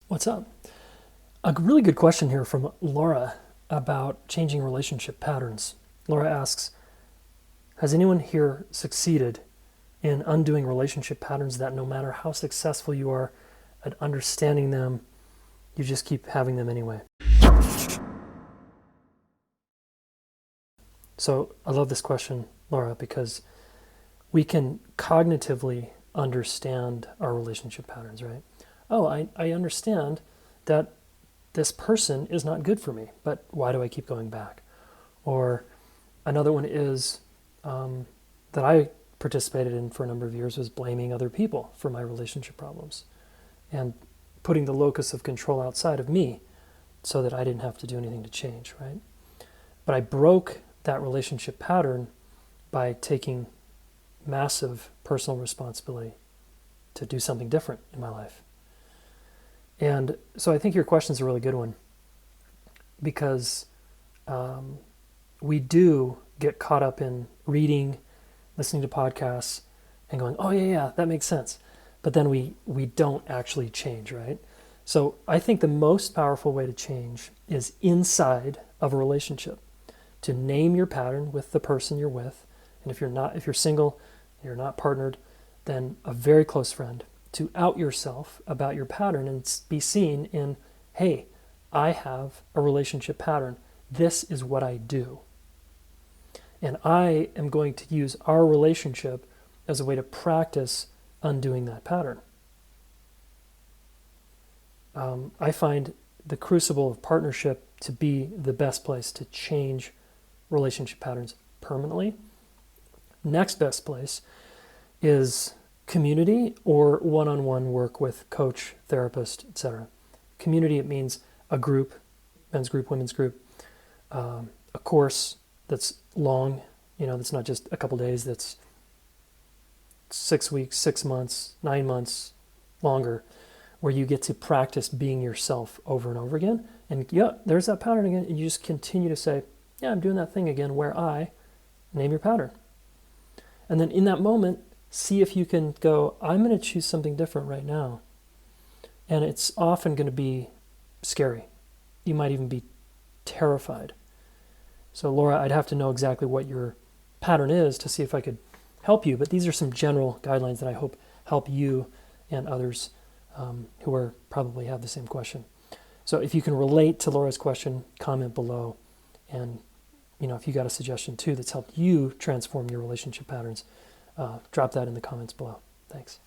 What's up? A really good question here from Laura about changing relationship patterns. Laura asks, has anyone here succeeded in undoing relationship patterns that no matter how successful you are at understanding them, you just keep having them anyway? So I love this question, Laura, because we can cognitively understand our relationship patterns, right? Oh, I understand that this person is not good for me, but why do I keep going back? Or another one is that I participated in for a number of years was blaming other people for my relationship problems and putting the locus of control outside of me so that I didn't have to do anything to change, right? But I broke that relationship pattern by taking massive personal responsibility to do something different in my life. And so I think your question is a really good one because we do get caught up in reading, listening to podcasts, and going, oh, yeah, that makes sense. But then we don't actually change, right? So I think the most powerful way to change is inside of a relationship, to name your pattern with the person you're with. And if you're single, you're not partnered, then a very close friend, to out yourself about your pattern and be seen in, hey, I have a relationship pattern. This is what I do. And I am going to use our relationship as a way to practice undoing that pattern. I find the crucible of partnership to be the best place to change relationship patterns permanently. Next best place is community or one-on-one work with coach, therapist, etc. Community, it means a group, men's group, women's group, a course that's long, that's not just a couple days, that's 6 weeks, 6 months, 9 months, longer, where you get to practice being yourself over and over again. And yeah, there's that pattern again. And you just continue to say, yeah, I'm doing that thing again, where I name your pattern. And then in that moment, see if you can go, I'm going to choose something different right now. And it's often going to be scary. You might even be terrified. So Laura, I'd have to know exactly what your pattern is to see if I could help you. But these are some general guidelines that I hope help you and others who are probably have the same question. So if you can relate to Laura's question, comment below. And if you got a suggestion too that's helped you transform your relationship patterns, drop that in the comments below. Thanks.